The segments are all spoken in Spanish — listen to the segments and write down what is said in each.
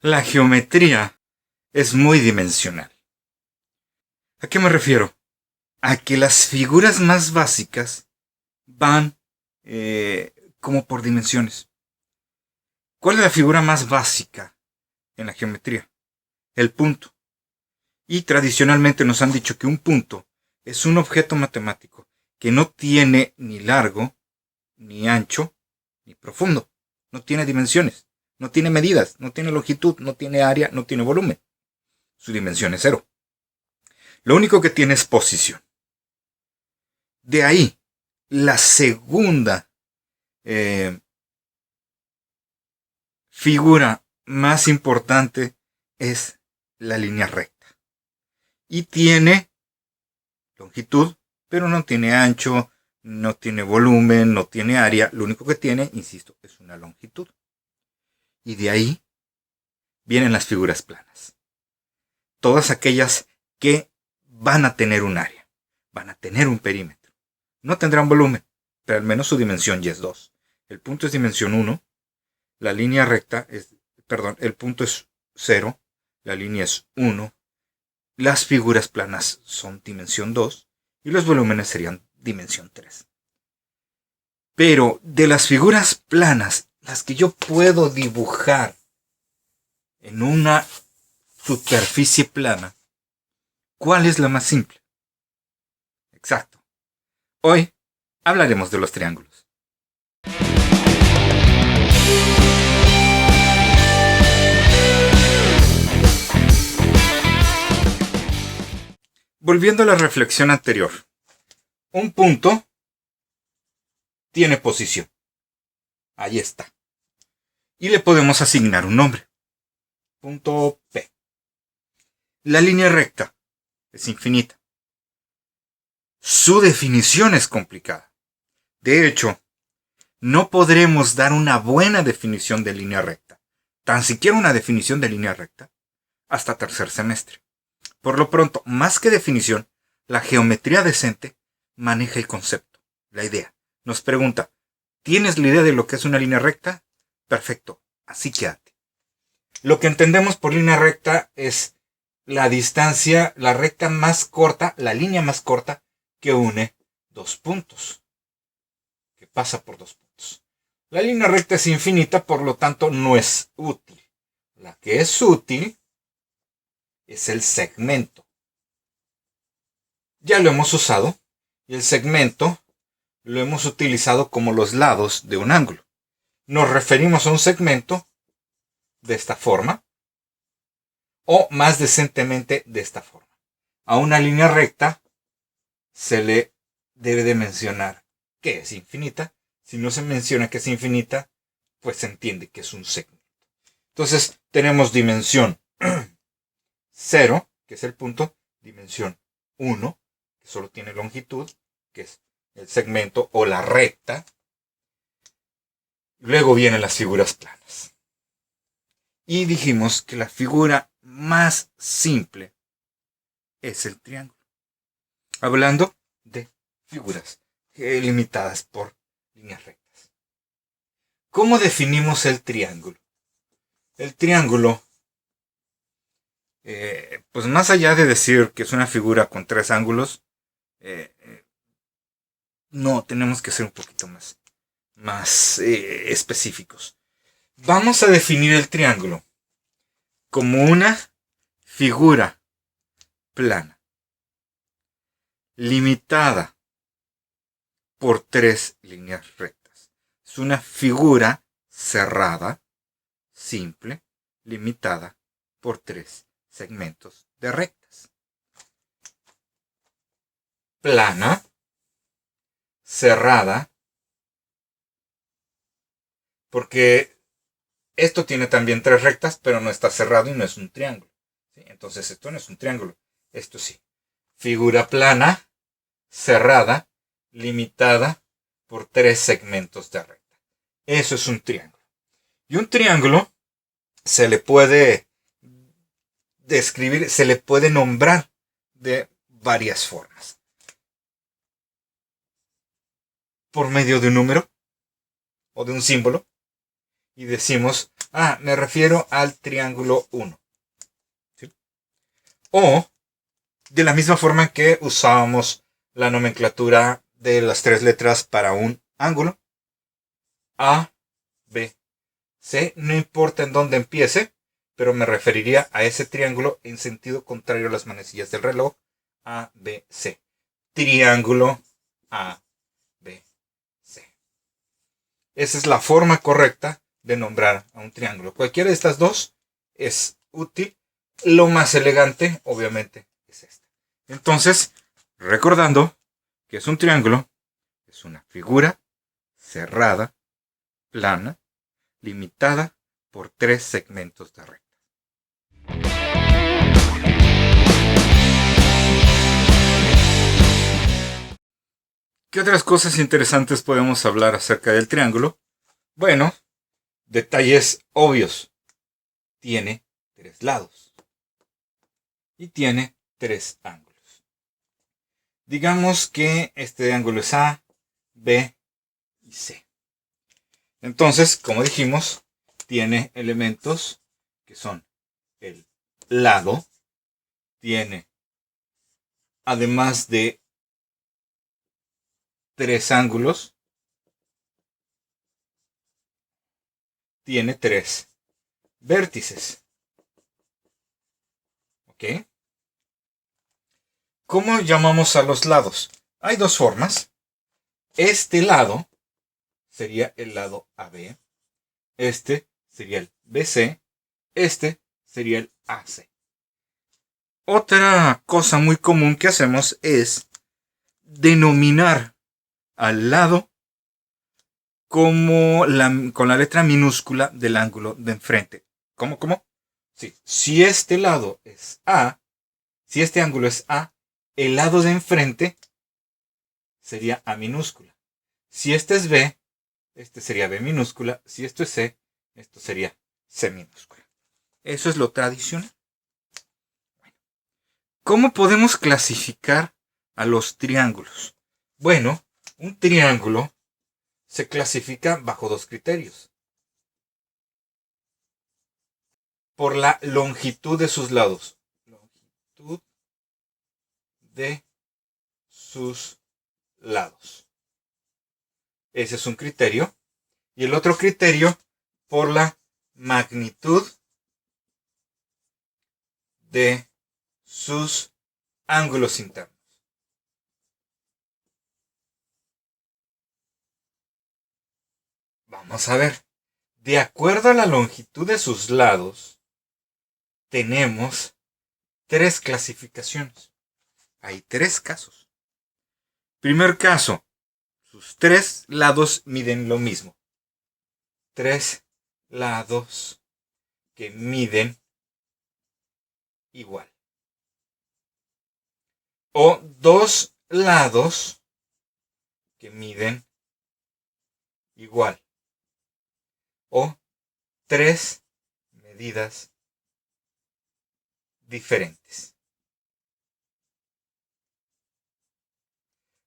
La geometría es muy dimensional. ¿A qué me refiero? A que las figuras más básicas van como por dimensiones. ¿Cuál es la figura más básica en la geometría? El punto. Y tradicionalmente nos han dicho que un punto es un objeto matemático que no tiene ni largo, ni ancho, ni profundo. No tiene dimensiones, no tiene medidas, no tiene longitud, no tiene área, no tiene volumen. Su dimensión es cero. Lo único que tiene es posición. De ahí, la segunda figura más importante es la línea recta. Y tiene longitud, pero no tiene ancho, no tiene volumen, no tiene área. Lo único que tiene, insisto, es una longitud. Y de ahí vienen las figuras planas. Todas aquellas que van a tener un área, van a tener un perímetro. No tendrán volumen, pero al menos su dimensión ya es 2. El punto es dimensión 1, la línea recta es, el punto es 0, la línea es 1, las figuras planas son dimensión 2 y los volúmenes serían dimensión 3. Pero de las figuras planas, las que yo puedo dibujar en una superficie plana, ¿cuál es la más simple? Exacto. Hoy hablaremos de los triángulos. Volviendo a la reflexión anterior, un punto tiene posición. Ahí está. Y le podemos asignar un nombre. Punto P. La línea recta es infinita. Su definición es complicada. De hecho, no podremos dar una buena definición de línea recta, tan siquiera una definición de línea recta, hasta tercer semestre. Por lo pronto, más que definición, la geometría decente maneja el concepto, la idea. Nos pregunta, ¿tienes la idea de lo que es una línea recta? Perfecto, así quédate. Lo que entendemos por línea recta es la distancia, la recta más corta, la línea más corta que une dos puntos, que pasa por dos puntos. La línea recta es infinita, por lo tanto no es útil. La que es útil es el segmento. Ya lo hemos usado y el segmento lo hemos utilizado como los lados de un ángulo. Nos referimos a un segmento de esta forma o más decentemente de esta forma. A una línea recta se le debe de mencionar que es infinita. Si no se menciona que es infinita, pues se entiende que es un segmento. Entonces tenemos dimensión 0, que es el punto, dimensión 1, que solo tiene longitud, que es el segmento o la recta. Luego vienen las figuras planas. Y dijimos que la figura más simple es el triángulo. Hablando de figuras limitadas por líneas rectas. ¿Cómo definimos el triángulo? El triángulo, pues más allá de decir que es una figura con tres ángulos, no, tenemos que ser un poquito más específicos. Vamos a definir el triángulo como una figura plana, limitada por tres líneas rectas. Es una figura cerrada, simple, limitada por tres segmentos de rectas. Plana, cerrada, porque esto tiene también tres rectas, pero no está cerrado y no es un triángulo. ¿Sí? Entonces esto no es un triángulo, esto sí. Figura plana, cerrada, limitada por tres segmentos de recta. Eso es un triángulo. Y un triángulo se le puede describir, se le puede nombrar de varias formas. Por medio de un número o de un símbolo. Y decimos Me refiero al triángulo 1. ¿Sí? O, de la misma forma que usábamos la nomenclatura de las 3 letras para un ángulo. A, B, C, no importa en dónde empiece, pero me referiría a ese triángulo en sentido contrario a las manecillas del reloj. A, B, C. Triángulo A, B, C. Esa es la forma correcta de nombrar a un triángulo. Cualquiera de estas dos es útil. Lo más elegante, obviamente, es esta. Entonces, recordando que es un triángulo, es una figura cerrada, plana, limitada por 3 segmentos de recta. ¿Qué otras cosas interesantes podemos hablar acerca del triángulo? Bueno, detalles obvios. Tiene 3 lados. Y tiene 3 ángulos. Digamos que este ángulo es A, B y C. Entonces, como dijimos, tiene elementos que son el lado, tiene, además de 3 ángulos, tiene 3 vértices. ¿Ok? ¿Cómo llamamos a los lados? Hay 2 formas. Este lado sería el lado AB. Este sería el BC. Este sería el AC. Otra cosa muy común que hacemos es denominar al lado como con la letra minúscula del ángulo de enfrente. ¿Cómo? Sí. Si este lado es A, si este ángulo es A, el lado de enfrente sería A minúscula. Si este es B, este sería B minúscula. Si esto es C, esto sería C minúscula. Eso es lo tradicional. Bueno, ¿cómo podemos clasificar a los triángulos? Bueno, un triángulo se clasifica bajo 2 criterios. Por la longitud de sus lados. Longitud de sus lados. Ese es un criterio. Y el otro criterio por la magnitud de sus ángulos internos. Vamos a ver. De acuerdo a la longitud de sus lados, tenemos 3 clasificaciones. Hay 3 casos. Primer caso, sus 3 lados miden lo mismo. 3 lados que miden igual. O 2 lados que miden igual. O 3 medidas diferentes.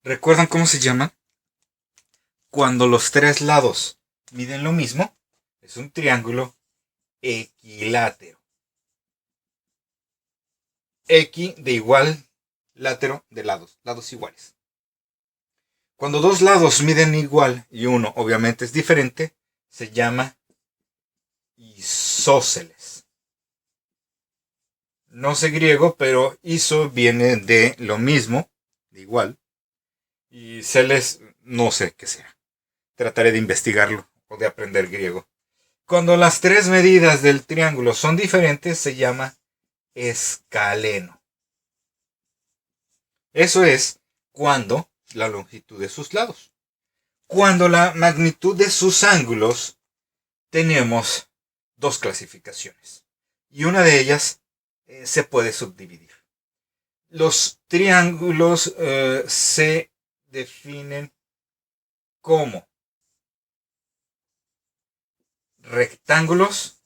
¿Recuerdan cómo se llaman? Cuando los 3 lados miden lo mismo, es un triángulo equilátero. Equi de igual, látero de lados, lados iguales. Cuando 2 lados miden igual y uno obviamente es diferente, se llama isósceles. No sé griego, pero iso viene de lo mismo, de igual. Y celes, no sé qué sea. Trataré de investigarlo o de aprender griego. Cuando las 3 medidas del triángulo son diferentes, se llama escaleno. Eso es cuando la longitud de sus lados. Cuando la magnitud de sus ángulos, tenemos 2 clasificaciones. Y una de ellas se puede subdividir. Los triángulos se definen como rectángulos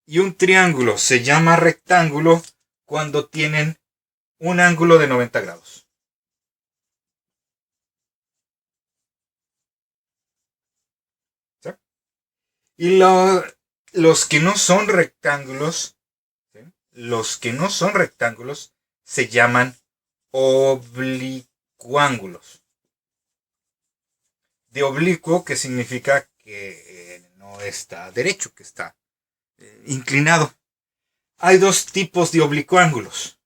y un triángulo se llama rectángulo cuando tienen un ángulo de 90 grados. Y los que no son rectángulos, ¿sí? Los que no son rectángulos se llaman oblicuángulos. De oblicuo, que significa que no está derecho, que está inclinado. Hay dos tipos de oblicuángulos.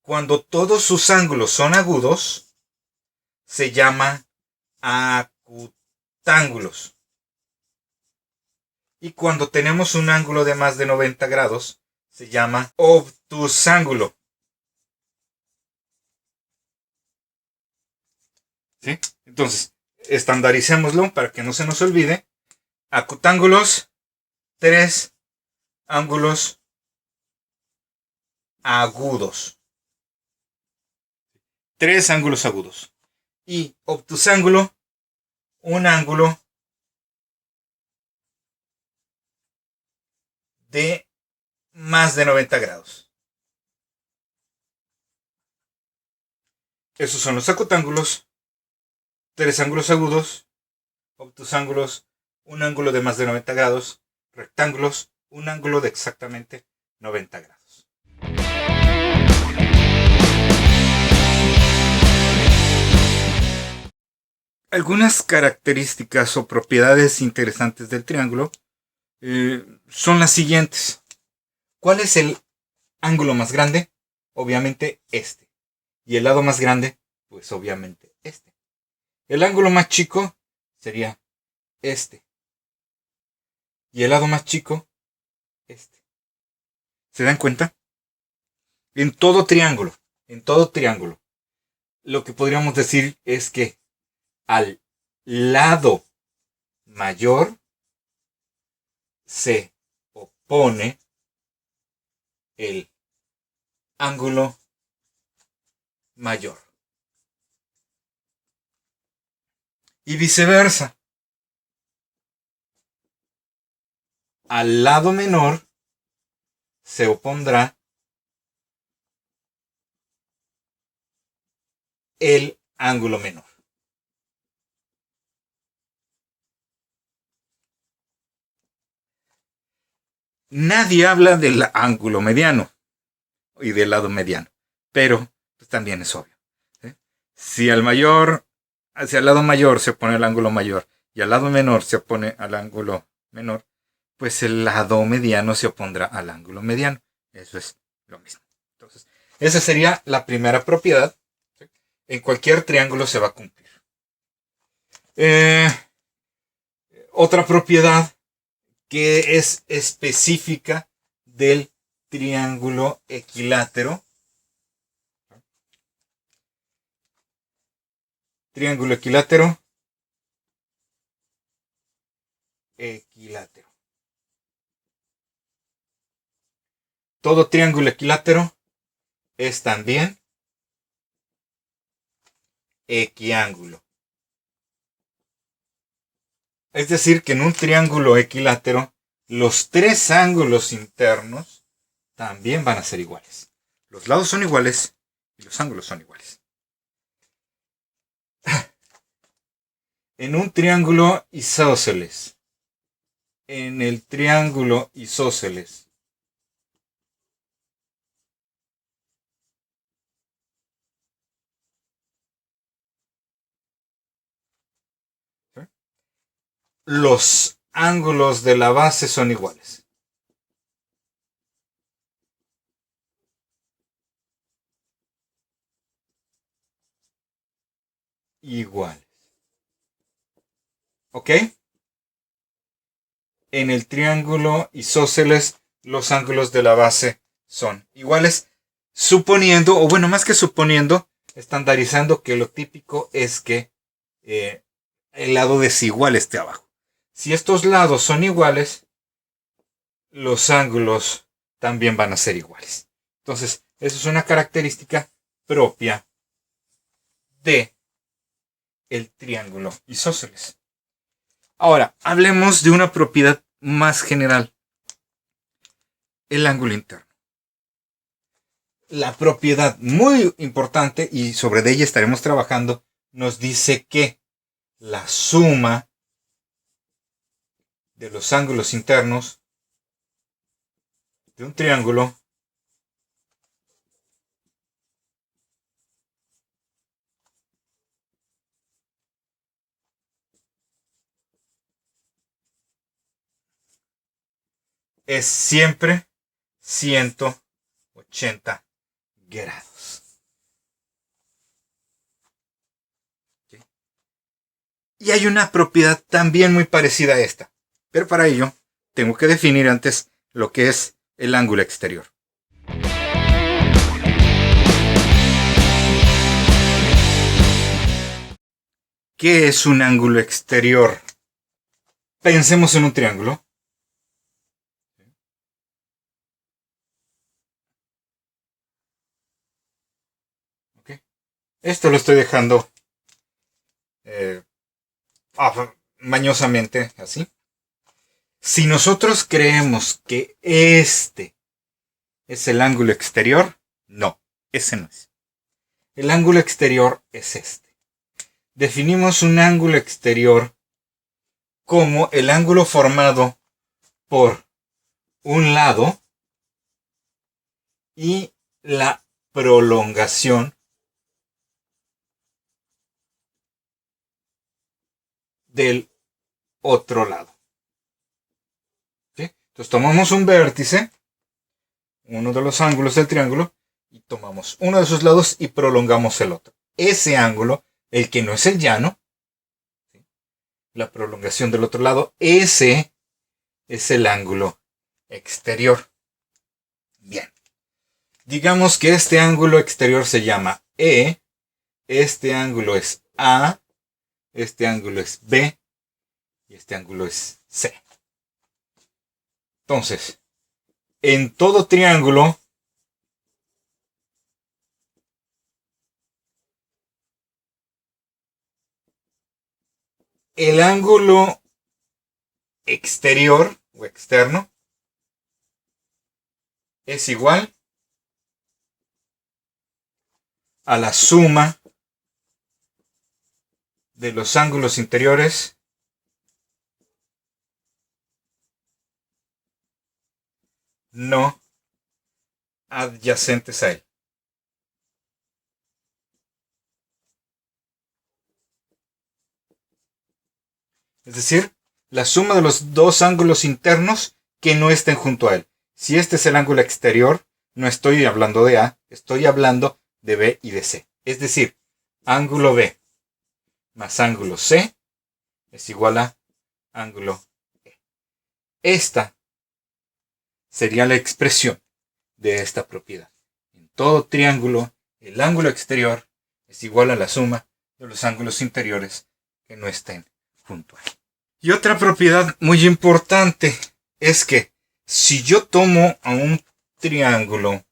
Cuando todos sus ángulos son agudos, se llama acutángulos. Y cuando tenemos un ángulo de más de 90 grados, se llama obtusángulo. ¿Sí? Entonces, estandaricémoslo para que no se nos olvide. Acutángulos, 3 ángulos agudos. 3 ángulos agudos. Y obtusángulo, un ángulo de más de 90 grados. Esos son los acutángulos, 3 ángulos agudos, obtusángulos, un ángulo de más de 90 grados, rectángulos, un ángulo de exactamente 90 grados. Algunas características o propiedades interesantes del triángulo son las siguientes. ¿Cuál es el ángulo más grande? Obviamente este. Y el lado más grande, pues obviamente este. El ángulo más chico sería este. Y el lado más chico, este. ¿Se dan cuenta? En todo triángulo, lo que podríamos decir es que al lado mayor se opone el ángulo mayor. Y viceversa. Al lado menor se opondrá el ángulo menor. Nadie habla del ángulo mediano y del lado mediano, pero pues, también es obvio. ¿Sí? Si al lado mayor se opone al ángulo mayor y al lado menor se opone al ángulo menor, pues el lado mediano se opondrá al ángulo mediano. Eso es lo mismo. Entonces, esa sería la primera propiedad. ¿Sí? En cualquier triángulo se va a cumplir. Otra propiedad que es específica del triángulo equilátero. Triángulo equilátero. Equilátero. Todo triángulo equilátero es también equiángulo. Es decir, que en un triángulo equilátero, los 3 ángulos internos también van a ser iguales. Los lados son iguales y los ángulos son iguales. En un triángulo isósceles, en el triángulo isósceles, ¿sí? Los ángulos de la base son iguales. Iguales. ¿Ok? En el triángulo isósceles, los ángulos de la base son iguales, suponiendo, o bueno, más que suponiendo, estandarizando que lo típico es que el lado desigual esté abajo. Si estos lados son iguales, los ángulos también van a ser iguales. Entonces, eso es una característica propia de el triángulo isósceles. Ahora, hablemos de una propiedad más general. El ángulo interno. La propiedad muy importante, y sobre ella estaremos trabajando, nos dice que la suma de los ángulos internos de un triángulo es siempre 180 grados. ¿Okay? Y hay una propiedad también muy parecida a esta, pero para ello tengo que definir antes lo que es el ángulo exterior. ¿Qué es un ángulo exterior? Pensemos en un triángulo. ¿Okay? Esto lo estoy dejando mañosamente así. Si nosotros creemos que este es el ángulo exterior, no, ese no es. El ángulo exterior es este. Definimos un ángulo exterior como el ángulo formado por un lado y la prolongación del otro lado. ¿Sí? Entonces tomamos un vértice, uno de los ángulos del triángulo, y tomamos uno de sus lados y prolongamos el otro. Ese ángulo, el que no es el llano, ¿sí? La prolongación del otro lado, ese es el ángulo exterior. Bien. Digamos que este ángulo exterior se llama E, este ángulo es A, este ángulo es B y este ángulo es C. Entonces, en todo triángulo el ángulo exterior o externo es igual a la suma de los ángulos interiores no adyacentes a él. Es decir, la suma de los dos ángulos internos que no estén junto a él. Si este es el ángulo exterior, no estoy hablando de A, estoy hablando de B y de C. Es decir, ángulo B más ángulo C es igual a ángulo E. Esta sería la expresión de esta propiedad. En todo triángulo, el ángulo exterior es igual a la suma de los ángulos interiores que no estén junto a él. Y otra propiedad muy importante es que si yo tomo a un triángulo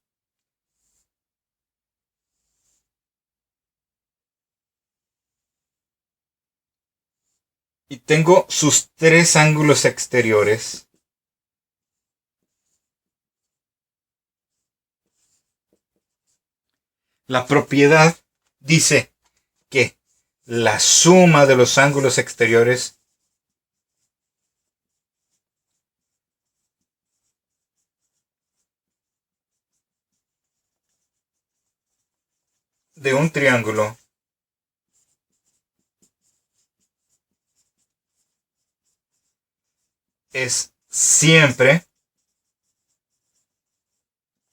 y tengo sus tres ángulos exteriores, la propiedad dice que la suma de los ángulos exteriores de un triángulo es siempre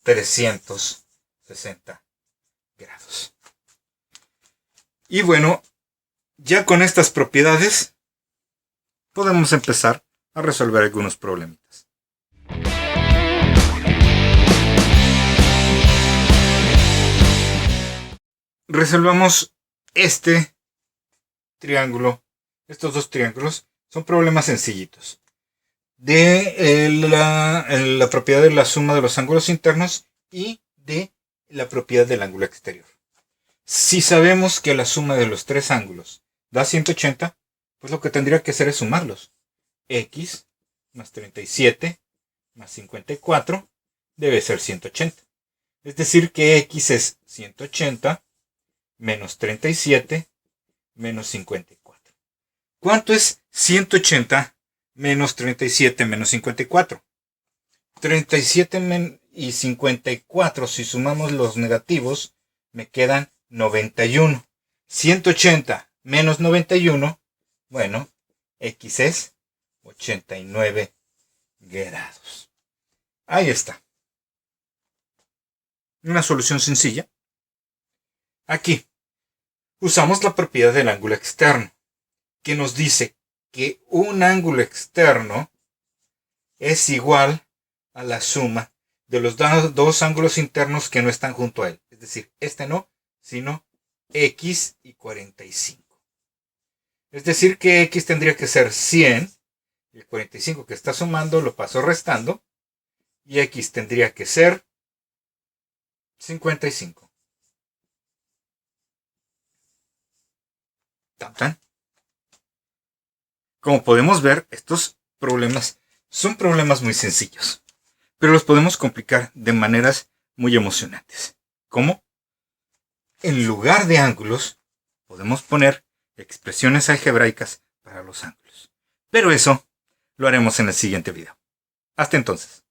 360 grados. Y bueno, ya con estas propiedades podemos empezar a resolver algunos problemitas. Resolvamos este triángulo. Estos dos triángulos son problemas sencillitos. De la propiedad de la suma de los ángulos internos y de la propiedad del ángulo exterior. Si sabemos que la suma de los tres ángulos da 180, pues lo que tendría que hacer es sumarlos. X más 37 más 54 debe ser 180. Es decir que X es 180 menos 37 menos 54. ¿Cuánto es 180 menos 37 menos 54. 37 y 54, si sumamos los negativos, me quedan 91. 180 menos 91, bueno, X es 89 grados. Ahí está. Una solución sencilla. Aquí usamos la propiedad del ángulo externo, que nos dice que un ángulo externo es igual a la suma de los dos ángulos internos que no están junto a él. Es decir, este no, sino X y 45. Es decir, que X tendría que ser 100. El 45 que está sumando lo paso restando. Y X tendría que ser 55. ¿Tan? Como podemos ver, estos problemas son problemas muy sencillos, pero los podemos complicar de maneras muy emocionantes. ¿Cómo? En lugar de ángulos, podemos poner expresiones algebraicas para los ángulos. Pero eso lo haremos en el siguiente video. Hasta entonces.